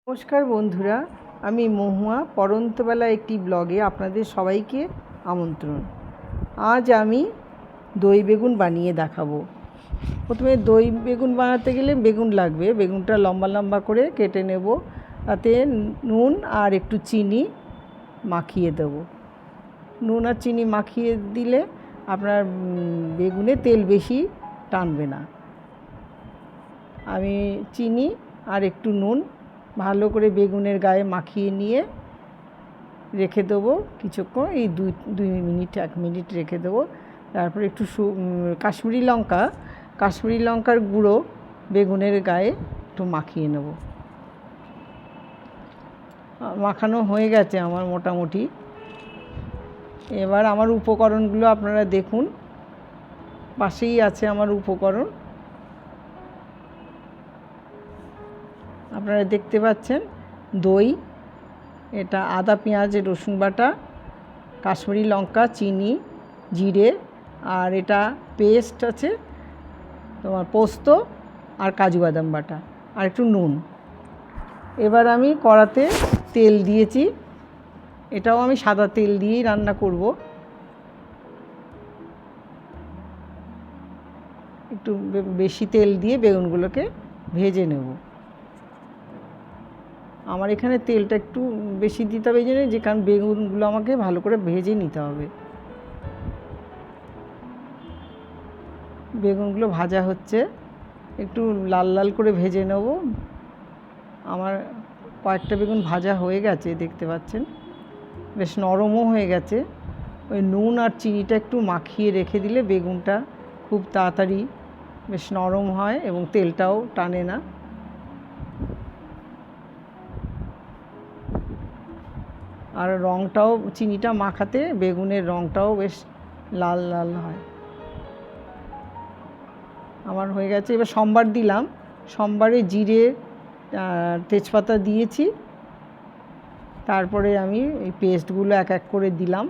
নমস্কার বন্ধুরা, আমি মহুয়া পড়ন্তবেলা একটি ব্লগে আপনাদের সবাইকে আমন্ত্রণ। আজ আমি দই বেগুন বানিয়ে দেখাবো। প্রথমে দই বেগুন বানাতে গেলে বেগুন লাগবে। বেগুনটা লম্বা লম্বা করে কেটে নেব, তাতে নুন আর একটু চিনি মাখিয়ে দেব। নুন আর চিনি মাখিয়ে দিলে আপনার বেগুনে তেল বেশি টানবে না। আমি চিনি আর একটু নুন ভালো করে বেগুনের গায়ে মাখিয়ে নিয়ে রেখে দেবো কিছুক্ষণ, এই 1 মিনিট রেখে দেবো। তারপর একটু কাশ্মীরি লঙ্কার গুঁড়ো বেগুনের গায়ে একটু মাখিয়ে নেব। মাখানো হয়ে গেছে আমার মোটামুটি। এবার আমার উপকরণগুলো আপনারা দেখুন, পাশেই আছে আমার উপকরণ। আপনারা দেখতে পাচ্ছেন দই, এটা আদা পেঁয়াজ রসুন বাটা, কাশ্মীরি লঙ্কা, চিনি, জিরে, আর এটা পেস্ট আছে তোমার পোস্ত আর কাজু বাদাম বাটা, আর একটু নুন। এবার আমি কড়াতে তেল দিয়েছি, এটাও আমি সাদা তেল দিয়েই রান্না করব। একটু বেশি তেল দিয়ে বেগুনগুলোকে ভেজে নেব। আমার এখানে তেলটা একটু বেশি দিতে হবে, যে কারণ বেগুনগুলো আমাকে ভালো করে ভেজে নিতে হবে। বেগুনগুলো ভাজা হচ্ছে, একটু লাল লাল করে ভেজে নেব। আমার কয়েকটা বেগুন ভাজা হয়ে গেছে, দেখতে পাচ্ছেন বেশ নরমও হয়ে গেছে। ওই নুন আর চিনিটা একটু মাখিয়ে রেখে দিলে বেগুনটা খুব তাড়াতাড়ি বেশ নরম হয় এবং তেলটাও টানে না। আর রঙটাও, চিনিটা মাখাতে বেগুনের রঙটাও বেশ লাল লাল হয়। আমার হয়ে গেছে। এবার সম্বার দিলাম, সম্বারে জিরে তেজপাতা দিয়েছি। তারপরে আমি এই পেস্টগুলো এক এক করে দিলাম,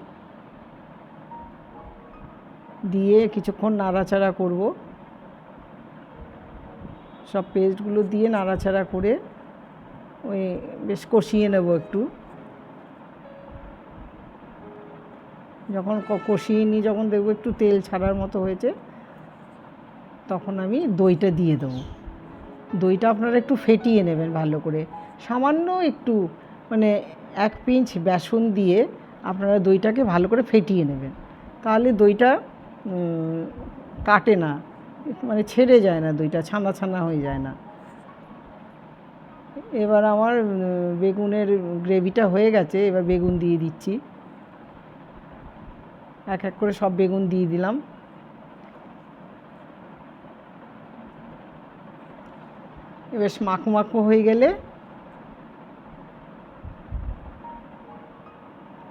দিয়ে কিছুক্ষণ নাড়াচাড়া করব। সব পেস্টগুলো দিয়ে নাড়াচাড়া করে ওই বেশ কষিয়ে নেব একটু। যখন কষিয়ে নিই, যখন দেখব একটু তেল ছাড়ার মতো হয়েছে, তখন আমি দইটা দিয়ে দেবো। দইটা আপনারা একটু ফেটিয়ে নেবেন ভালো করে, সামান্য একটু, মানে 1 পিঞ্চ বেসন দিয়ে আপনারা দইটাকে ভালো করে ফেটিয়ে নেবেন। তাহলে দইটা কাটে না, মানে ছেড়ে যায় না, দইটা ছানা ছানা হয়ে যায় না। এবার আমার বেগুনের গ্রেভিটা হয়ে গেছে। এবার বেগুন দিয়ে দিচ্ছি, এক এক করে সব বেগুন দিয়ে দিলাম। বেশ মাখো মাখো হয়ে গেলে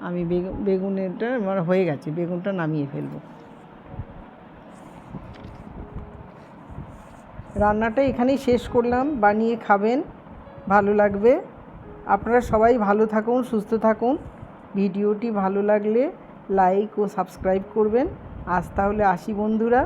আমি বেগুনেরটা আমার হয়ে গেছে, বেগুনটা নামিয়ে ফেলবো। রান্নাটা এখানেই শেষ করলাম। বানিয়ে খাবেন, ভালো লাগবে। আপনারা সবাই ভালো থাকুন, সুস্থ থাকুন। ভিডিওটি ভালো লাগলে লাইক ও সাবস্ক্রাইব করবেন। আজ তাহলে আসি বন্ধুরা।